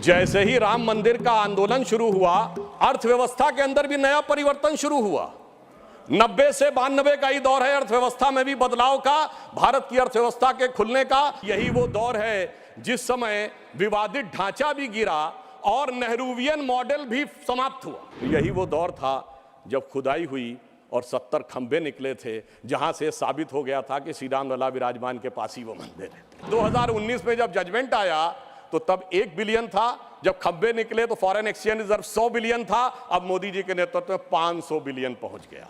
जैसे ही राम मंदिर का आंदोलन शुरू हुआ, अर्थव्यवस्था के अंदर भी नया परिवर्तन शुरू हुआ। 90 से 92 का ही दौर है अर्थव्यवस्था में भी बदलाव का, भारत की अर्थव्यवस्था के खुलने का। यही वो दौर है जिस समय विवादित ढांचा भी गिरा और नेहरूवियन मॉडल भी समाप्त हुआ। यही वो दौर था जब खुदाई हुई और 70 खंबे निकले थे, जहां से साबित हो गया था कि श्री राम लला विराजमान के पास ही वो मंदिर है। 2019 में जब जजमेंट आया तो तब 1 बिलियन था, जब खंबे निकले तो फॉरेन एक्सचेंज रिजर्व 100 बिलियन था, अब मोदी जी के नेतृत्व में 500 बिलियन पहुंच गया।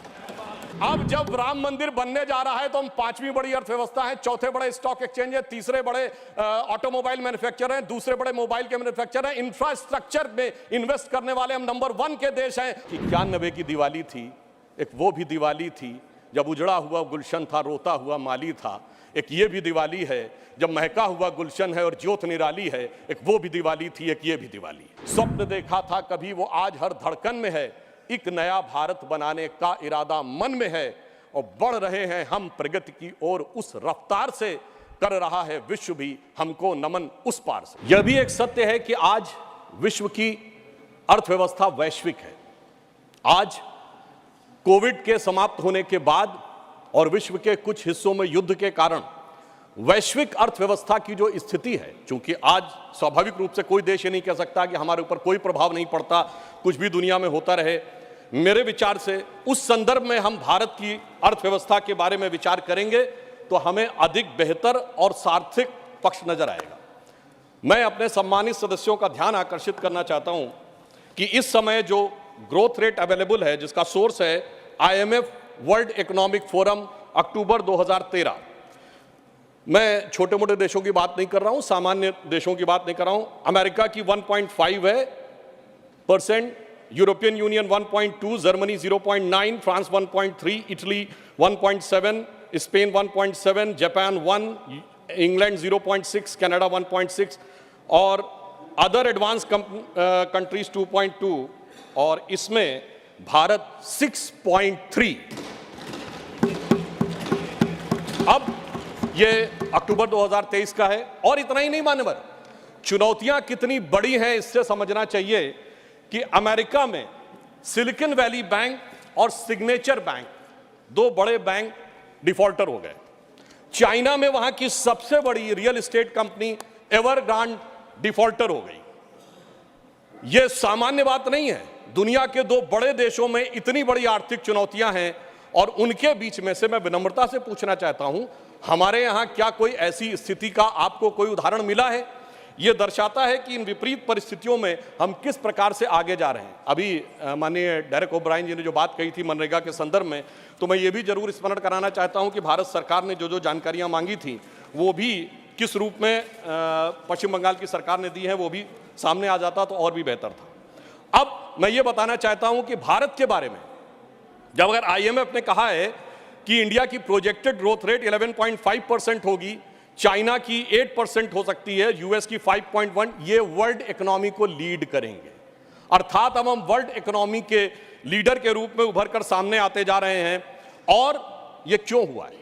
अब जब राम मंदिर बनने जा रहा है तो हम 5वीं बड़ी अर्थव्यवस्था है, चौथे बड़े स्टॉक एक्सचेंज है, तीसरे बड़े ऑटोमोबाइल मैन्युफैक्चरर हैं, दूसरे बड़े मोबाइल के मैन्युफैक्चरर हैं, इंफ्रास्ट्रक्चर में इन्वेस्ट करने वाले हम नंबर 1 के देश हैं। 91 की दिवाली थी, एक वो भी दिवाली थी जब उजड़ा हुआ गुलशन था, रोता हुआ माली था। एक ये भी दिवाली है जब महका हुआ गुलशन है और ज्योत निराली है। एक वो भी दिवाली थी, एक ये भी दिवाली। स्वप्न देखा था कभी वो आज हर धड़कन में है, एक नया भारत बनाने का इरादा मन में है और बढ़ रहे हैं हम प्रगति की ओर उस रफ्तार से, कर रहा है विश्व भी हमको नमन उस पार से। यह भी एक सत्य है कि आज विश्व की अर्थव्यवस्था वैश्विक है। आज कोविड के समाप्त होने के बाद और विश्व के कुछ हिस्सों में युद्ध के कारण वैश्विक अर्थव्यवस्था की जो स्थिति है, चूंकि आज स्वाभाविक रूप से कोई देश ये नहीं कह सकता कि हमारे ऊपर कोई प्रभाव नहीं पड़ता, कुछ भी दुनिया में होता रहे। मेरे विचार से उस संदर्भ में हम भारत की अर्थव्यवस्था के बारे में विचार करेंगे तो हमें अधिक बेहतर और सार्थक पक्ष नजर आएगा। मैं अपने सम्मानित सदस्यों का ध्यान आकर्षित करना चाहता हूं कि इस समय जो ग्रोथ रेट अवेलेबल है, जिसका सोर्स है IMF वर्ल्ड इकोनॉमिक फोरम अक्टूबर 2013। मैं छोटे मोटे देशों की बात नहीं कर रहा हूं, सामान्य देशों की बात नहीं कर रहा हूं। अमेरिका की 1.5 है %, European union 1.2, Germany 0.9, France 1.3, Italy 1.7, Spain 1.7, Japan 1, England 0.6, Canada 1.6 और अदर एडवांस कंट्रीज 2.2 और इसमें भारत 6.3। अब ये अक्टूबर 2023 का है और इतना ही नहीं मान्यवर, चुनौतियां कितनी बड़ी हैं इससे समझना चाहिए कि अमेरिका में सिलिकॉन वैली बैंक और सिग्नेचर बैंक, 2 बड़े बैंक डिफॉल्टर हो गए। चाइना में वहां की सबसे बड़ी रियल एस्टेट कंपनी एवरग्रांड डिफॉल्टर हो गई। यह सामान्य बात नहीं है। दुनिया के 2 बड़े देशों में इतनी बड़ी आर्थिक चुनौतियां हैं और उनके बीच में से मैं विनम्रता से पूछना चाहता हूं, हमारे यहां क्या कोई ऐसी स्थिति का आपको कोई उदाहरण मिला है? यह दर्शाता है कि इन विपरीत परिस्थितियों में हम किस प्रकार से आगे जा रहे हैं। अभी माननीय डेरेक ओब्रायन जी ने जो बात कही थी मनरेगा के संदर्भ में, तो मैं ये भी जरूर स्मरण कराना चाहता हूं कि भारत सरकार ने जो जानकारियां मांगी थी वो भी किस रूप में पश्चिम बंगाल की सरकार ने दी है, वो भी सामने आ जाता तो और भी बेहतर था। अब मैं ये बताना चाहता हूं कि भारत के बारे में, जब अगर IMF ने कहा है कि इंडिया की प्रोजेक्टेड ग्रोथ रेट 11.5% होगी, चाइना की 8% हो सकती है, यूएस की 5.1, ये वर्ल्ड इकोनॉमी को लीड करेंगे। अर्थात अब हम वर्ल्ड इकोनॉमी के लीडर के रूप में उभर कर सामने आते जा रहे हैं। और ये क्यों हुआ है?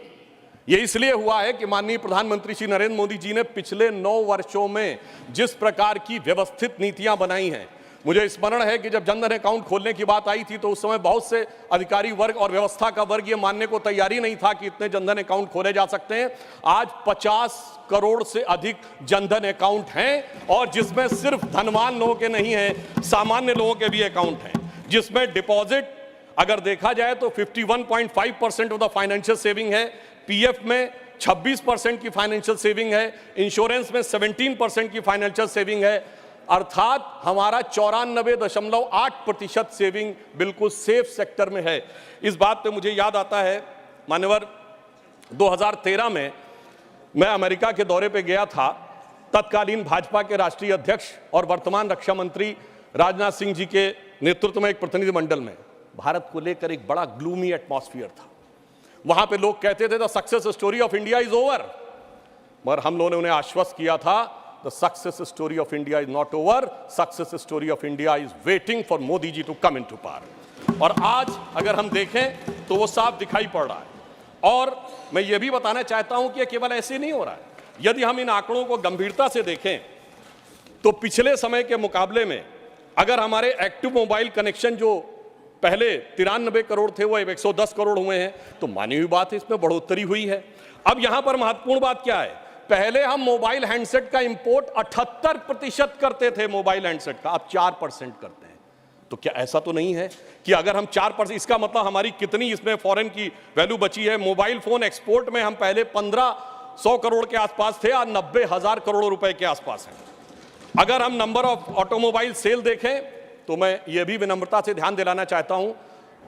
ये इसलिए हुआ है कि माननीय प्रधानमंत्री श्री नरेंद्र मोदी जी ने पिछले 9 वर्षों में जिस प्रकार की व्यवस्थित नीतियां बनाई हैं। मुझे स्मरण है कि जब जनधन अकाउंट खोलने की बात आई थी तो उस समय बहुत से अधिकारी वर्ग और व्यवस्था का वर्ग ये मानने को तैयारी नहीं था कि इतने जनधन अकाउंट खोले जा सकते हैं। आज 50 करोड़ से अधिक जनधन अकाउंट हैं और जिसमें सिर्फ धनवान लोगों के नहीं हैं, सामान्य लोगों के भी अकाउंट हैं, जिसमें डिपॉजिट अगर देखा जाए तो 51.5% ऑफ द फाइनेंशियल सेविंग है, PF में 26% की फाइनेंशियल सेविंग है, इंश्योरेंस में 17% की फाइनेंशियल सेविंग है। अर्थात हमारा 94.8% सेविंग बिल्कुल सेफ सेक्टर में है। इस बात पे मुझे याद आता है मान्यवर, 2013 में मैं अमेरिका के दौरे पे गया था। तत्कालीन भाजपा के राष्ट्रीय अध्यक्ष और वर्तमान रक्षा मंत्री राजनाथ सिंह जी के नेतृत्व में एक प्रतिनिधिमंडल में भारत को लेकर एक बड़ा ग्लूमी एटमॉस्फेयर था। वहां पे लोग कहते थे the success story of India is over, मगर हम लोगों ने उन्हें आश्वस्त किया था the success story of India is not over, success story of India is waiting for Modi ji to come into power. और आज अगर हम देखें तो वो साफ दिखाई पड़ रहा है। और मैं ये भी बताना चाहता हूं कि ये केवल ऐसे नहीं हो रहा है। यदि हम इन आंकड़ों को गंभीरता से देखें तो पिछले समय के मुकाबले में अगर हमारे एक्टिव मोबाइल कनेक्शन जो पहले 93 करोड़ थे वो अब 110 करोड़ हुए हैं, तो मानी हुई बात है, इसमें बढ़ोतरी हुई है। अब यहां पर महत्वपूर्ण बात क्या है, पहले हम मोबाइल हैंडसेट का इंपोर्ट 78% करते थे मोबाइल हैंडसेट का, अब 4% करते हैं। तो क्या ऐसा तो नहीं है कि अगर हम 4%, इसका मतलब हमारी कितनी इसमें फॉरेन की वैल्यू बची है। मोबाइल फोन एक्सपोर्ट में हम पहले 1500 करोड़ के आसपास थे, आज 90,000 करोड़ रुपए के आसपास हैं। अगर हम नंबर ऑफ ऑटोमोबाइल सेल देखें तो मैं ये भी विनम्रता से ध्यान दिलाना चाहता हूं,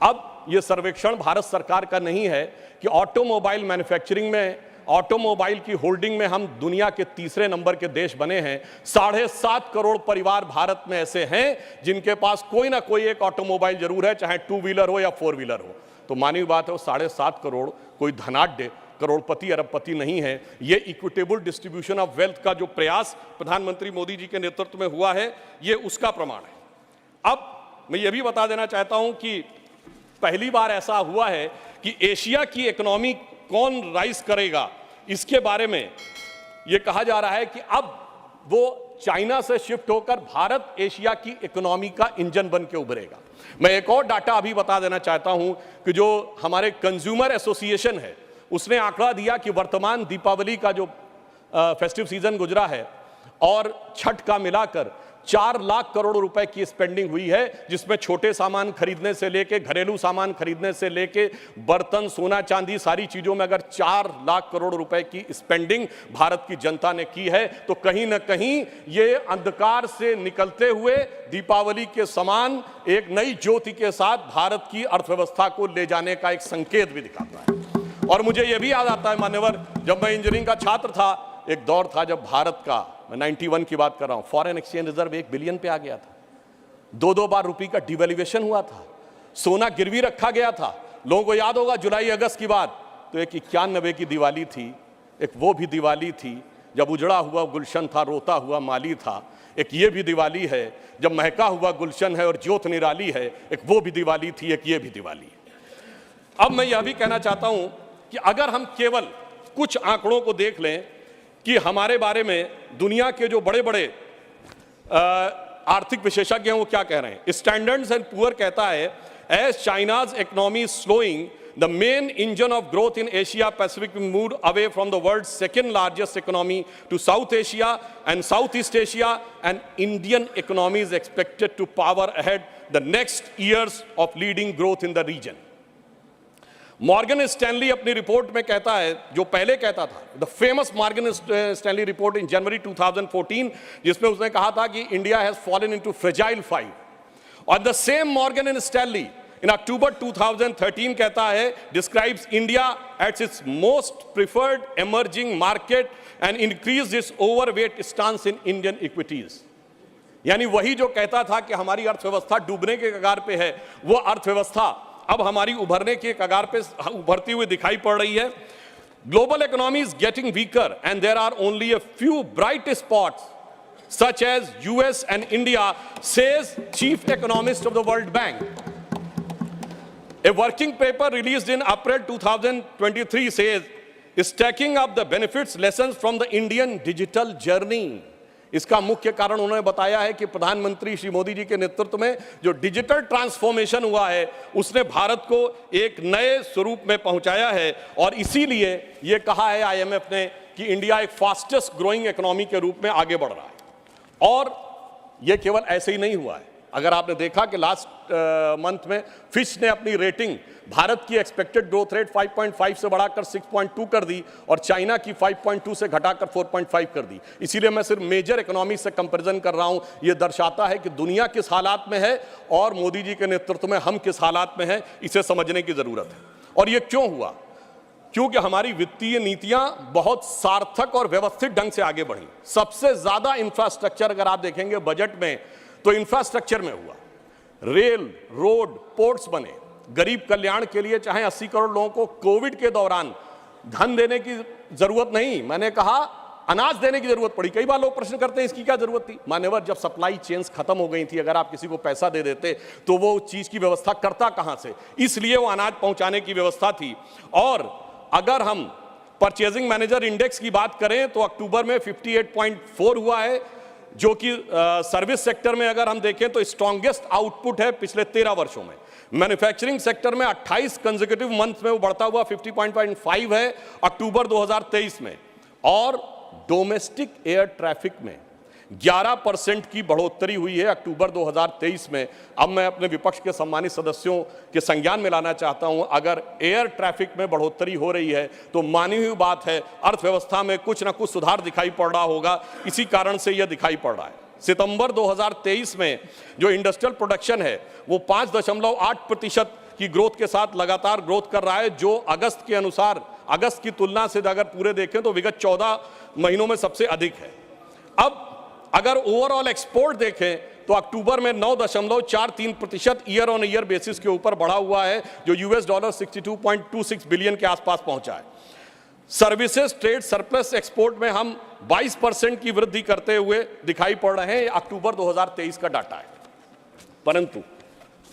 अब ये सर्वेक्षण भारत सरकार का नहीं है कि ऑटोमोबाइल मैन्युफैक्चरिंग में, ऑटोमोबाइल की होल्डिंग में हम दुनिया के तीसरे नंबर के देश बने हैं। 7.5 करोड़ परिवार भारत में ऐसे हैं जिनके पास कोई ना कोई एक ऑटोमोबाइल जरूर है, चाहे 2 व्हीलर हो या 4 व्हीलर हो। तो मानी बात है, वो 7.5 करोड़ कोई धनाढ्य करोड़पति अरबपति नहीं है। ये इक्विटेबल डिस्ट्रीब्यूशन ऑफ वेल्थ का जो प्रयास प्रधानमंत्री मोदी जी के नेतृत्व में हुआ है, ये उसका प्रमाण है। अब मैं ये भी बता देना चाहता हूं कि पहली बार ऐसा हुआ है कि एशिया की इकोनॉमी कौन राइज करेगा, इसके बारे में यह कहा जा रहा है कि अब वो चाइना से शिफ्ट होकर भारत एशिया की इकोनॉमी का इंजन बन के उभरेगा। मैं एक और डाटा अभी बता देना चाहता हूं कि जो हमारे कंज्यूमर एसोसिएशन है उसने आंकड़ा दिया कि वर्तमान दीपावली का जो फेस्टिव सीजन गुजरा है और छठ का मिलाकर 4 लाख करोड़ रुपए की स्पेंडिंग हुई है, जिसमें छोटे सामान खरीदने से लेके, घरेलू सामान खरीदने से लेके, बर्तन, सोना चांदी, सारी चीजों में अगर 4 लाख करोड़ रुपए की स्पेंडिंग भारत की जनता ने की है, तो कहीं ना कहीं ये अंधकार से निकलते हुए दीपावली के समान एक नई ज्योति के साथ भारत की अर्थव्यवस्था को ले जाने का एक संकेत भी दिखाता है। और मुझे यह भी याद आता है मान्यवर, जब मैं इंजीनियरिंग का छात्र था, एक दौर था जब भारत का, मैं 91 की बात कर रहा हूं, फॉरेन एक्सचेंज रिजर्व 1 बिलियन पे आ गया था। 2 बार रुपये का डिवैल्यूएशन हुआ था, सोना गिरवी रखा गया था। लोगों को याद होगा जुलाई अगस्त की बात, तो एक 91 की दिवाली थी, एक वो भी दिवाली थी जब उजड़ा हुआ गुलशन था, रोता हुआ माली था। एक ये भी दिवाली है जब महका हुआ गुलशन है और ज्योत निराली है, एक वो भी दिवाली थी, एक ये भी दिवाली है। अब मैं यह भी कहना चाहता हूं कि अगर हम केवल कुछ आंकड़ों को देख लें कि हमारे बारे में दुनिया के जो बड़े बड़े आर्थिक विशेषज्ञ हैं वो क्या कह रहे हैं। स्टैंडर्ड्स एंड पुअर कहता है, as China's economy slowing, the main engine of growth in Asia Pacific move away from the world second largest economy to South Asia and South East Asia, and Indian economy is expected to power ahead the next years of leading growth in the region. Morgan Stanley अपनी report में कहता है, जो पहले कहता था, the famous Morgan Stanley report in January 2014, जिसमें उसने कहा था कि India has fallen into fragile 5। और the same Morgan and Stanley in October 2013 कहता है, describes India at its most preferred emerging market and increase its overweight stance in Indian equities. यानी वही जो कहता था कि हमारी अर्थव्यवस्था डूबने के कगार पे है, वो अर्थव्यवस्था अब हमारी उभरने के कगार पे उभरती हुई दिखाई पड़ रही है। Global economy is getting weaker and there are only a few bright spots such as US and India, says chief economist of the World Bank. A working paper released in April 2023 says, stacking up the benefits lessons from the Indian digital journey। इसका मुख्य कारण उन्होंने बताया है कि प्रधानमंत्री श्री मोदी जी के नेतृत्व में जो डिजिटल ट्रांसफॉर्मेशन हुआ है उसने भारत को एक नए स्वरूप में पहुंचाया है, और इसीलिए यह कहा है आईएमएफ ने कि इंडिया एक फास्टेस्ट ग्रोइंग इकोनॉमी के रूप में आगे बढ़ रहा है। और यह केवल ऐसे ही नहीं हुआ है, अगर आपने देखा कि लास्ट मंथ में फिच ने अपनी रेटिंग भारत की एक्सपेक्टेड ग्रोथ रेट 5.5 से बढ़ाकर 6.2 कर दी और चाइना की 5.2 से घटाकर 4.5 कर दी। इसीलिए मैं सिर्फ मेजर इकोनॉमी से कंपैरिजन कर रहा हूं। यह दर्शाता है कि दुनिया किस हालात में है और मोदी जी के नेतृत्व में हम किस हालात में हैं, इसे समझने की जरूरत है। और यह क्यों हुआ? क्योंकि हमारी वित्तीय नीतियां बहुत सार्थक और व्यवस्थित ढंग से आगे बढ़ी। सबसे ज्यादा इंफ्रास्ट्रक्चर अगर आप देखेंगे बजट में तो इंफ्रास्ट्रक्चर में हुआ। रेल, रोड, पोर्ट्स बने। गरीब कल्याण के लिए चाहे 80 करोड़ लोगों को कोविड के दौरान धन देने की जरूरत नहीं, मैंने कहा अनाज देने की जरूरत पड़ी। कई बार लोग प्रश्न करते हैं इसकी क्या जरूरत थी। मान्यवर, जब सप्लाई चेन्स खत्म हो गई थी, अगर आप किसी को पैसा दे देते तो वो चीज की व्यवस्था करता कहां से, इसलिए वो अनाज पहुंचाने की व्यवस्था थी। और अगर हम परचेजिंग मैनेजर इंडेक्स की बात करें तो अक्टूबर में 58.4 हुआ है, जो कि सर्विस सेक्टर में अगर हम देखें तो स्ट्रॉन्गेस्ट आउटपुट है पिछले 13 वर्षों में। मैन्युफैक्चरिंग सेक्टर में 28 कंसेक्यूटिव मंथ में वो बढ़ता हुआ 50.5 है अक्टूबर 2023 में, और डोमेस्टिक एयर ट्रैफिक में 11% की बढ़ोतरी हुई है अक्टूबर 2023 में। अब मैं अपने विपक्ष के सम्मानित सदस्यों के संज्ञान में लाना चाहता हूं, अगर एयर ट्रैफिक में बढ़ोतरी हो रही है तो मानी हुई बात है अर्थव्यवस्था में कुछ ना कुछ सुधार दिखाई पड़ रहा होगा, इसी कारण से यह दिखाई पड़ रहा है। सितंबर 2023 में जो इंडस्ट्रियल प्रोडक्शन है वो 5.8% की ग्रोथ के साथ लगातार ग्रोथ कर रहा है, जो अगस्त के अनुसार, अगस्त की तुलना से अगर पूरे देखें तो विगत 14 महीनों में सबसे अधिक है। अब अगर ओवरऑल एक्सपोर्ट देखें तो अक्टूबर में 9.43% ईयर ऑन ईयर बेसिस के ऊपर बढ़ा हुआ है, जो $62.26 बिलियन के आसपास पहुंचा है। सर्विसेज ट्रेड सरप्लस एक्सपोर्ट में हम 22% की वृद्धि करते हुए दिखाई पड़ रहे हैं, अक्टूबर 2023 का डाटा है। परंतु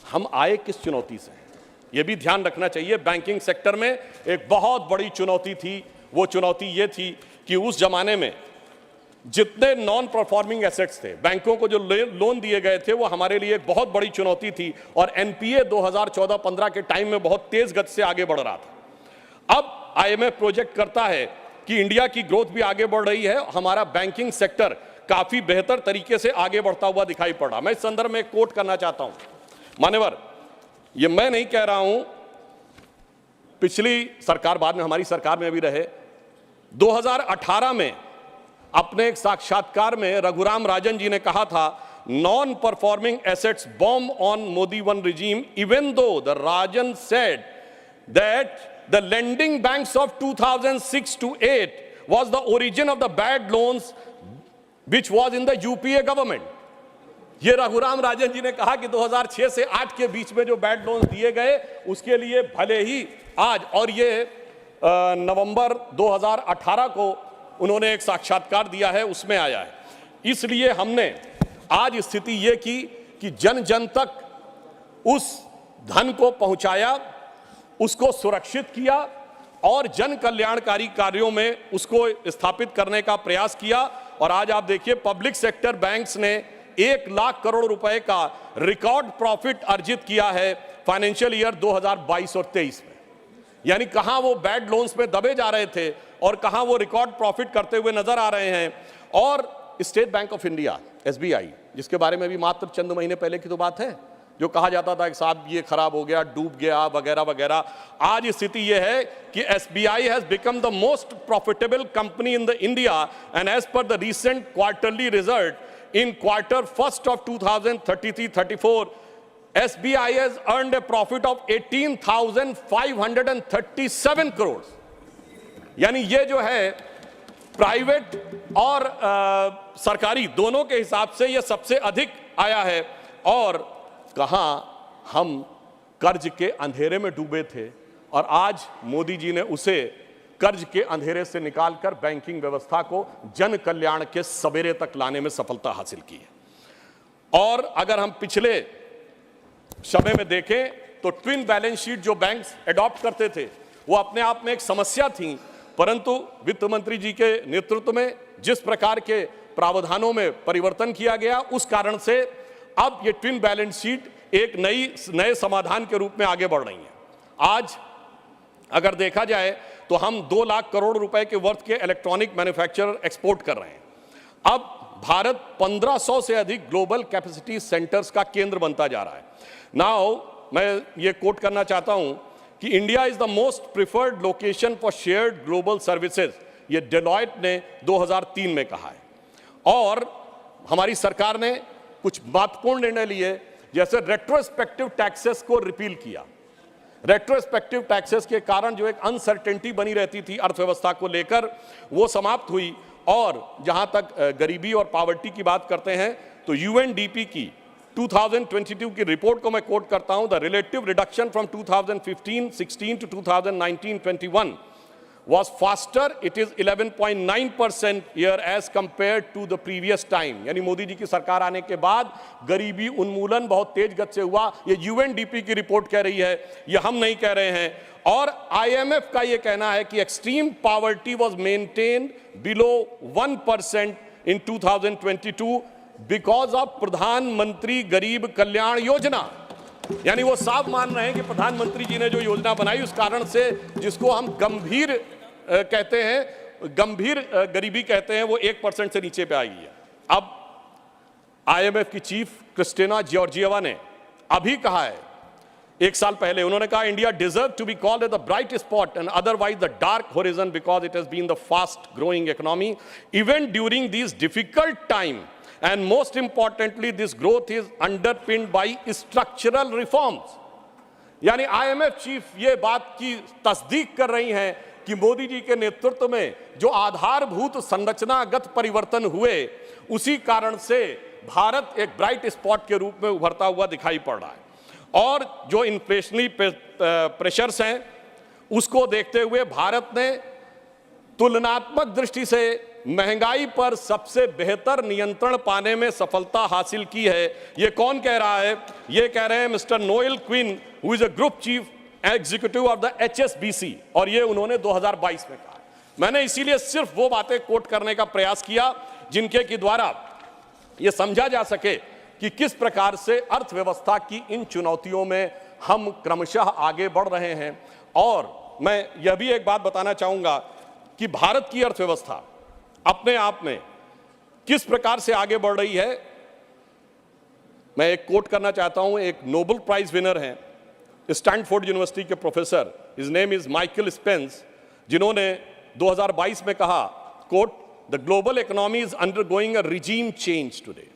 हम आए किस चुनौती से, यह भी ध्यान रखना चाहिए। बैंकिंग सेक्टर में एक बहुत बड़ी चुनौती थी, वो चुनौती ये थी कि उस जमाने में जितने नॉन परफॉर्मिंग एसेट्स थे, बैंकों को जो लोन दिए गए थे, वो हमारे लिए एक बहुत बड़ी चुनौती थी, और एनपीए 2014-15 के टाइम में बहुत तेज गति से आगे बढ़ रहा था। अब आईएमएफ प्रोजेक्ट करता है कि इंडिया की ग्रोथ भी आगे बढ़ रही है, हमारा बैंकिंग सेक्टर काफी बेहतर तरीके से आगे बढ़ता हुआ दिखाई पड़ रहा। मैं इस संदर्भ में एक कोट करना चाहता हूं, मान्यवर, ये मैं नहीं कह रहा हूं, पिछली सरकार, बाद में हमारी सरकार में भी रहे, 2018 में अपने एक साक्षात्कार में रघुराम राजन जी ने कहा था, non performing assets bomb on Modi one regime, even though the Rajan said that the lending banks of 2006 to 8 was the origin of the bad loans which was in the UPA government. ये रघुराम राजन जी ने कहा कि 2006 से 8 के बीच में जो bad loans दिए गए उसके लिए भले ही आज, और ये नवंबर 2018 को उन्होंने एक साक्षात्कार दिया है, उसमें आया है। इसलिए हमने आज स्थिति ये की कि जन जन तक उस धन को पहुंचाया, उसको सुरक्षित किया और जन कल्याणकारी कार्यों में उसको स्थापित करने का प्रयास किया। और आज आप देखिए पब्लिक सेक्टर बैंक्स ने 1 लाख करोड़ रुपए का रिकॉर्ड प्रॉफिट अर्जित किया है फाइनेंशियल ईयर 2022 और 23 में। यानी कहां वो बैड लोन्स में दबे जा रहे थे और कहां वो रिकॉर्ड प्रॉफिट करते हुए नजर आ रहे हैं। और state bank of India SBI, जिसके बारे में भी मात्र चंद महीने पहले की तो बात है, जो कहा जाता था कि साहब ये खराब हो गया, डूब गया, वगैरह वगैरह, आज स्थिति यह है कि SBI has become the most profitable company in the India, and as per the recent quarterly result in quarter first of 2033-34 SBI has earned a profit of 18,537 crores। यानी ये जो है प्राइवेट और सरकारी दोनों के हिसाब से ये सबसे अधिक आया है। और कहां हम कर्ज के अंधेरे में डूबे थे और आज मोदी जी ने उसे कर्ज के अंधेरे से निकालकर बैंकिंग व्यवस्था को जन कल्याण के सवेरे तक लाने में सफलता हासिल की है। और अगर हम पिछले समय में देखें तो ट्विन बैलेंस शीट जो बैंक्स एडॉप्ट करते थे वो अपने आप में एक समस्या थी, परंतु वित्त मंत्री जी के नेतृत्व में जिस प्रकार के प्रावधानों में परिवर्तन किया गया उस कारण से अब ये ट्विन बैलेंस शीट एक नए समाधान के रूप में आगे बढ़ रही है। आज अगर देखा जाए तो हम 2 लाख करोड़ रुपए के वर्थ के इलेक्ट्रॉनिक मैन्युफैक्चरर एक्सपोर्ट कर रहे हैं। अब भारत 1500 से अधिक ग्लोबल कैपेसिटी सेंटर्स का केंद्र बनता जा रहा है। नाउ मैं ये कोट करना चाहता हूं कि India is the most preferred location for shared global services, ये डेलॉयट ने 2003 में कहा है। और हमारी सरकार ने कुछ महत्वपूर्ण निर्णय लिए, जैसे रेट्रोस्पेक्टिव टैक्सेस को रिपील किया। रेट्रोस्पेक्टिव टैक्सेस के कारण जो एक अनसर्टेनिटी बनी रहती थी अर्थव्यवस्था को लेकर, वो समाप्त हुई। और जहां तक गरीबी और पॉवर्टी की बात करते हैं तो यूएनडीपी की 2022 की रिपोर्ट को मैं कोट करता हूं, the relative reduction from 2015-16 to 2019-21 was faster, it is 11.9% year as compared to the previous time। यानी मोदी जी की सरकार आने के बाद गरीबी उन्मूलन बहुत तेज गति से हुआ, ये यूएनडीपी की रिपोर्ट कह रही है, ये हम नहीं कह रहे हैं। और आईएमएफ का ये कहना है कि extreme poverty was maintained below 1% in 2022 because of प्रधानमंत्री गरीब कल्याण योजना। यानी वो साफ मान रहे हैं कि प्रधानमंत्री जी ने जो योजना बनाई उस कारण से जिसको हम गंभीर कहते हैं, गंभीर गरीबी कहते हैं, वो 1% से नीचे पे आई है। अब IMF की चीफ क्रिस्टिना जॉर्जिएवा ने अभी कहा है, एक साल पहले उन्होंने कहा, India deserve to be called the bright spot and otherwise the dark horizon because it has been the fast growing economy even during this difficult time and most importantly this growth is underpinned by structural reforms. यानी IMF chief ये बात की तस्दीक कर रही हैं कि मोदी जी के नेतृत्व में जो आधारभूत संरचनागत परिवर्तन हुए उसी कारण से भारत एक ब्राइट स्पॉट के रूप में उभरता हुआ दिखाई पड़ रहा है। और जो इन्फ्लेशनरी प्रेशर्स हैं उसको देखते हुए भारत ने तुलनात्मक दृष्टि से महंगाई पर सबसे बेहतर नियंत्रण पाने में सफलता हासिल की है। ये कौन कह रहा है? ये कह रहे हैं mister Noel Quinn, who is a group chief executive of the HSBC, और ये उन्होंने 2022 में कहा। मैंने इसीलिए सिर्फ वो बातें कोट करने का प्रयास किया जिनके की द्वारा ये समझा जा सके कि किस प्रकार से अर्थव्यवस्था की इन चुनौतियों में हम क्रमशः आगे बढ़ रहे हैं। और मैं यह भी एक बात बताना चाहूंगा कि भारत की अर्थव्यवस्था अपने आप में किस प्रकार से आगे बढ़ रही है। मैं एक कोट करना चाहता हूं, एक नोबेल प्राइज विनर हैं, स्टैनफोर्ड यूनिवर्सिटी के professor, his name is Michael Spence, जिन्होंने 2022 में कहा, quote, the global economy is undergoing a regime change today.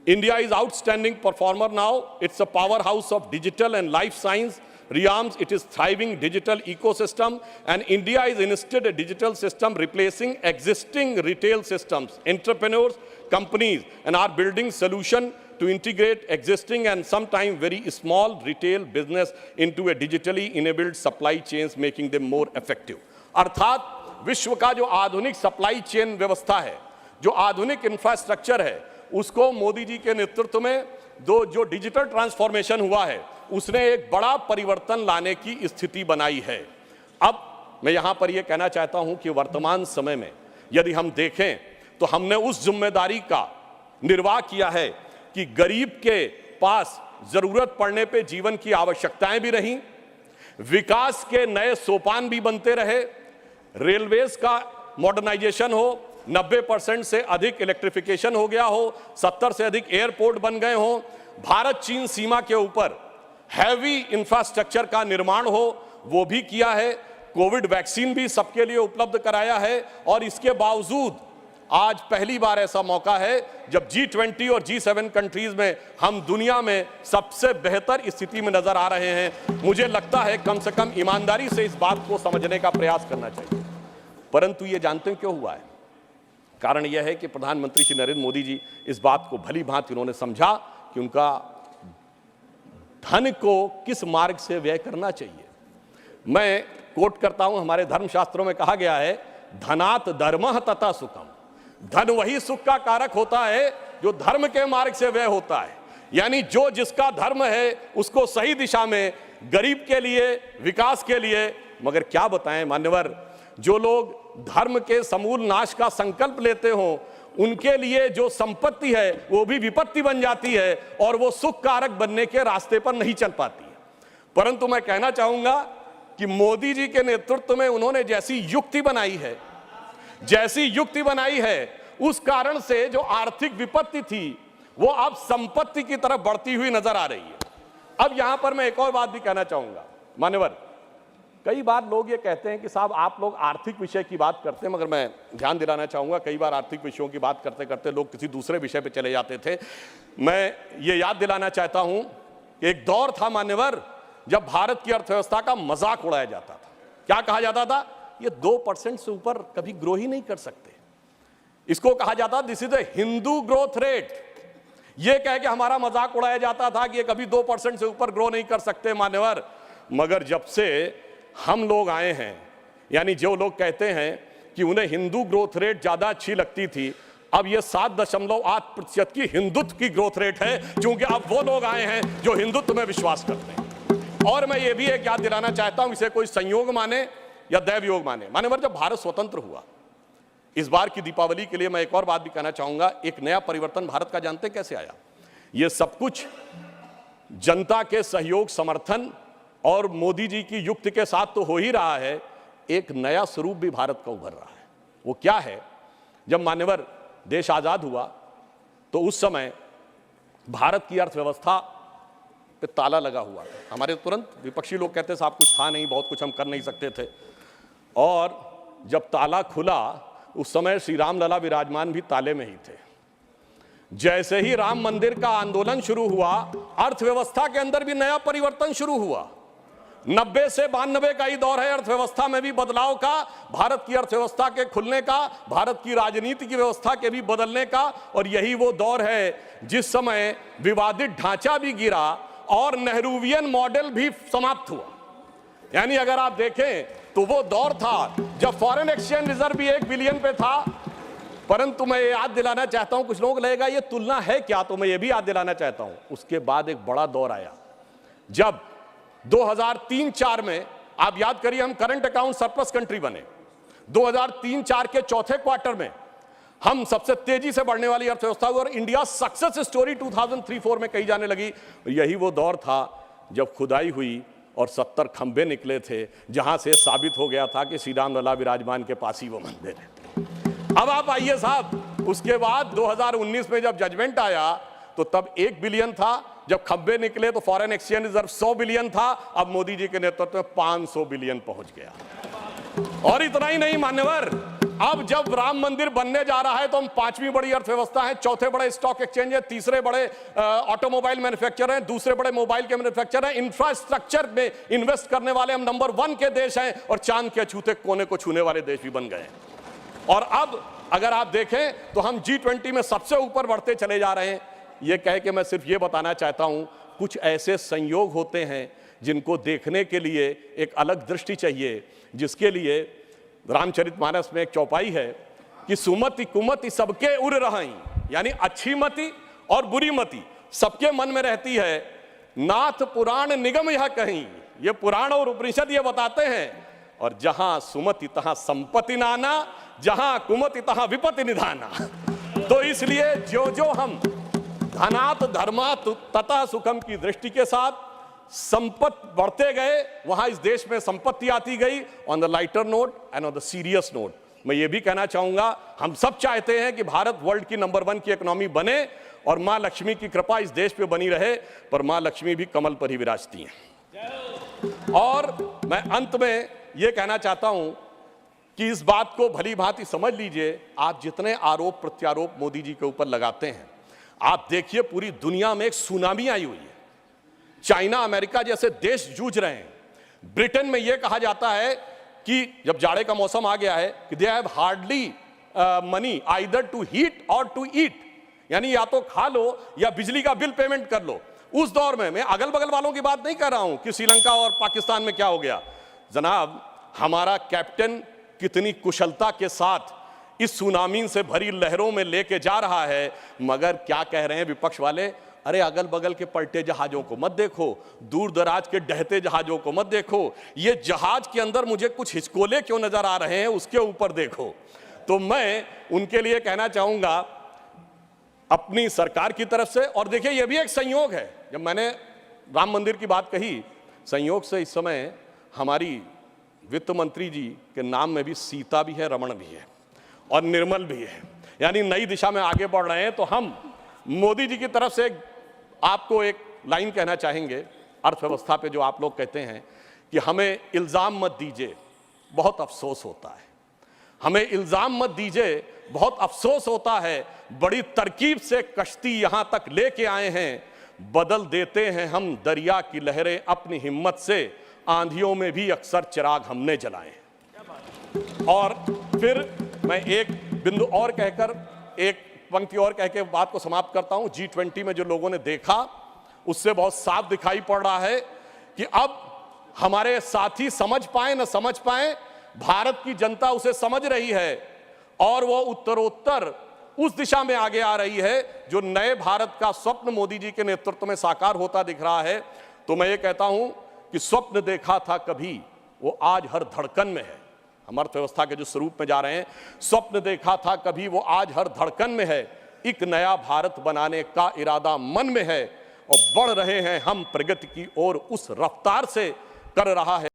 India is outstanding performer now. It's a powerhouse of digital and life science realms. It is thriving digital ecosystem, and India is instead a digital system replacing existing retail systems. Entrepreneurs, companies, and are building solution to integrate existing and sometimes very small retail business into a digitally enabled supply chains, making them more effective. अर्थात विश्व का जो आधुनिक supply chain व्यवस्था है, जो आधुनिक infrastructure है, उसको मोदी जी के नेतृत्व में जो डिजिटल ट्रांसफॉर्मेशन हुआ है उसने एक बड़ा परिवर्तन लाने की स्थिति बनाई है। अब मैं यहां पर यह कहना चाहता हूं कि वर्तमान समय में यदि हम देखें तो हमने उस जिम्मेदारी का निर्वाह किया है कि गरीब के पास जरूरत पड़ने पे जीवन की आवश्यकताएं भी रहीं, विकास के नए सोपान भी बनते रहे, रेलवेज का मॉडर्नाइजेशन हो, 90% से अधिक इलेक्ट्रिफिकेशन हो गया हो, 70 से अधिक एयरपोर्ट बन गए हो, भारत चीन सीमा के ऊपर हैवी इंफ्रास्ट्रक्चर का निर्माण हो, वो भी किया है, कोविड वैक्सीन भी सबके लिए उपलब्ध कराया है। और इसके बावजूद आज पहली बार ऐसा मौका है जब G20 और G7 कंट्रीज में हम दुनिया में सबसे बेहतर स्थिति में नजर आ रहे हैं। मुझे लगता है कम से कम ईमानदारी से इस बात को समझने का प्रयास करना चाहिए। परंतु ये जानते हैं क्यों हुआ है? कारण यह है कि प्रधानमंत्री श्री नरेंद्र मोदी जी इस बात को भली भांति उन्होंने समझा कि उनका धन को किस मार्ग से व्यय करना चाहिए। मैं कोट करता हूं, हमारे धर्मशास्त्रों में कहा गया है, धनात् धर्मः तथा सुखम। धन वही सुख का कारक होता है जो धर्म के मार्ग से व्यय होता है। यानी जो जिसका धर्म है उसको सही दिशा में, गरीब के लिए, विकास के लिए। मगर क्या बताएं मान्यवर, जो लोग धर्म के समूल नाश का संकल्प लेते हो उनके लिए जो संपत्ति है वो भी विपत्ति बन जाती है और वो सुख कारक बनने के रास्ते पर नहीं चल पाती है। परंतु मैं कहना चाहूंगा कि मोदी जी के नेतृत्व में उन्होंने जैसी युक्ति बनाई है उस कारण से जो आर्थिक विपत्ति थी वो अब संपत्ति की तरफ बढ़ती हुई नजर आ रही है। अब यहां पर मैं एक और बात भी कहना चाहूंगा मान्यवर, कई बार लोग ये कहते हैं कि साहब आप लोग आर्थिक विषय की बात करते हैं, मगर मैं ध्यान दिलाना चाहूंगा कई बार आर्थिक विषयों की बात करते करते लोग किसी दूसरे विषय पे चले जाते थे। मैं ये याद दिलाना चाहता हूं कि एक दौर था मान्यवर जब भारत की अर्थव्यवस्था का मजाक उड़ाया जाता था। क्या कहा जाता था? ये 2% से ऊपर कभी ग्रो ही नहीं कर सकते। इसको कहा जाता this is the Hindu growth rate. ये कह के हमारा मजाक उड़ाया जाता था कि ये कभी 2% से ऊपर ग्रो नहीं कर सकते मान्यवर। मगर जब से हम लोग आए हैं, यानी जो लोग कहते हैं कि उन्हें हिंदू ग्रोथ रेट ज्यादा अच्छी लगती थी, अब ये 7.8% की हिंदुत्व की ग्रोथ रेट है, क्योंकि अब वो लोग आए हैं जो हिंदुत्व में विश्वास करते हैं। और मैं ये भी एक याद दिलाना चाहता हूं, इसे कोई संयोग माने या दैव योग माने, मान्यवर जब भारत स्वतंत्र हुआ इस बार की दीपावली के लिए मैं एक और बात भी कहना चाहूंगा, एक नया परिवर्तन भारत का जानते कैसे आया? ये सब कुछ जनता के सहयोग, समर्थन और मोदी जी की युक्ति के साथ तो हो ही रहा है, एक नया स्वरूप भी भारत का उभर रहा है। वो क्या है? जब मान्यवर देश आजाद हुआ तो उस समय भारत की अर्थव्यवस्था पे ताला लगा हुआ था। हमारे तुरंत विपक्षी लोग कहते साहब कुछ था नहीं, बहुत कुछ हम कर नहीं सकते थे। और जब ताला खुला उस समय श्री राम लला विराजमान भी ताले में ही थे। जैसे ही राम मंदिर का आंदोलन शुरू हुआ, अर्थव्यवस्था के अंदर भी नया परिवर्तन शुरू हुआ। 90 से 92 का ही दौर है अर्थव्यवस्था में भी बदलाव का, भारत की अर्थव्यवस्था के खुलने का, भारत की राजनीति की व्यवस्था के भी बदलने का। और यही वो दौर है जिस समय विवादित ढांचा भी गिरा और नेहरूवियन मॉडल भी समाप्त हुआ। यानी अगर आप देखें तो वो दौर था जब फॉरेन एक्सचेंज रिजर्व भी 1 बिलियन पे था। परंतु मैं ये याद दिलाना चाहता हूं, कुछ लोग लगेगा ये तुलना है क्या, तो मैं ये भी याद दिलाना चाहता हूं, उसके बाद एक बड़ा दौर आया जब 2003-4 में, आप याद करिए, हम करंट अकाउंट सरप्लस कंट्री बने। 2003-4 के चौथे क्वार्टर में हम सबसे तेजी से बढ़ने वाली अर्थव्यवस्था हुई और इंडिया सक्सेस स्टोरी 2003-4 में कही जाने लगी। यही वो दौर था जब खुदाई हुई और 70 खंबे निकले थे, जहां से साबित हो गया था कि श्री राम लला विराजमान के पास ही वो मंदिर है। अब आप आइए साहब, उसके बाद 2019 में जब जजमेंट आया तो तब 1 बिलियन था, जब खंबे निकले तो फॉरेन एक्सचेंज रिजर्व 100 बिलियन था, अब मोदी जी के नेतृत्व में 500 बिलियन पहुंच गया। और इतना ही नहीं मान्यवर, अब जब राम मंदिर बनने जा रहा है तो हम 5वीं बड़ी अर्थव्यवस्था है, चौथे बड़े स्टॉक एक्सचेंज है, तीसरे बड़े ऑटोमोबाइल मैन्युफैक्चरर हैं, दूसरे बड़े मोबाइल के मैन्युफैक्चरर हैं, इंफ्रास्ट्रक्चर में इन्वेस्ट करने वाले हम नंबर 1 के देश हैं और चांद के छूते कोने को छूने वाले देश भी बन गए। और अब अगर आप देखें तो हम G20 में सबसे ऊपर बढ़ते चले जा रहे हैं। ये कह के मैं सिर्फ ये बताना चाहता हूं, कुछ ऐसे संयोग होते हैं जिनको देखने के लिए एक अलग दृष्टि चाहिए, जिसके लिए रामचरितमानस में एक चौपाई है कि सुमति कुमति सबके उर रही, यानी अच्छी मति और बुरी मति सबके मन में रहती है। नाथ पुराण निगम यह कहीं, ये पुराण और उपनिषद ये बताते हैं। और जहां सुमति तहां संपत्ति नाना, जहां कुमति तहां विपत्ति निधाना। तो इसलिए जो जो हम धनात धर्मात तथा सुखम की दृष्टि के साथ संपत्ति बढ़ते गए, वहां इस देश में संपत्ति आती गई। On the lighter note and on the serious note मैं ये भी कहना चाहूंगा, हम सब चाहते हैं कि भारत वर्ल्ड की नंबर 1 की इकोनॉमी बने और मां लक्ष्मी की कृपा इस देश पे बनी रहे, पर मां लक्ष्मी भी कमल पर ही विराजती हैं। और मैं अंत में ये कहना चाहता हूं कि इस बात को भली भांति समझ लीजिए, आप जितने आरोप प्रत्यारोप मोदी जी के ऊपर लगाते हैं, आप देखिए पूरी दुनिया में एक सुनामी आई हुई है। चाइना, अमेरिका जैसे देश जूझ रहे हैं। ब्रिटेन में यह कहा जाता है कि जब जाड़े का मौसम आ गया है कि they have hardly money either to heat और टू ईट, यानी या तो खा लो या बिजली का बिल पेमेंट कर लो। उस दौर में मैं अगल बगल वालों की बात नहीं कर रहा हूं कि श्रीलंका और पाकिस्तान में क्या हो गया। जनाब, हमारा कैप्टन कितनी कुशलता के साथ इस सुनामी से भरी लहरों में लेके जा रहा है, मगर क्या कह रहे हैं विपक्ष वाले, अरे अगल बगल के पलटे जहाजों को मत देखो, दूर दराज के डहते जहाजों को मत देखो, ये जहाज के अंदर मुझे कुछ हिचकोले क्यों नजर आ रहे हैं उसके ऊपर देखो। तो मैं उनके लिए कहना चाहूंगा अपनी सरकार की तरफ से, और देखिए ये भी एक संयोग है, जब मैंने राम मंदिर की बात कही, संयोग से इस समय हमारी वित्त मंत्री जी के नाम में भी सीता भी है, रमण भी है और निर्मल भी है, यानी नई दिशा में आगे बढ़ रहे हैं। तो हम मोदी जी की तरफ से आपको एक लाइन कहना चाहेंगे अर्थव्यवस्था पे, जो आप लोग कहते हैं कि हमें इल्ज़ाम मत दीजिए, बहुत अफसोस होता है। हमें इल्ज़ाम मत दीजिए, बहुत अफसोस होता है। बड़ी तरकीब से कश्ती यहाँ तक लेके आए हैं, बदल देते हैं हम दरिया की लहरें अपनी हिम्मत से, आंधियों में भी अक्सर चिराग हमने जलाए। और फिर मैं एक बिंदु और कहकर, एक पंक्ति और कह के बात को समाप्त करता हूं। G20 में जो लोगों ने देखा उससे बहुत साफ दिखाई पड़ रहा है कि अब हमारे साथी समझ पाए न समझ पाए, भारत की जनता उसे समझ रही है और वो उत्तरोत्तर उस दिशा में आगे आ रही है जो नए भारत का स्वप्न मोदी जी के नेतृत्व में साकार होता दिख रहा है। तो मैं ये कहता हूं कि स्वप्न देखा था कभी, वो आज हर धड़कन में है। हम अर्थव्यवस्था के जो स्वरूप में जा रहे हैं, स्वप्न देखा था कभी वो आज हर धड़कन में है, एक नया भारत बनाने का इरादा मन में है और बढ़ रहे हैं हम प्रगति की ओर उस रफ्तार से कर रहा है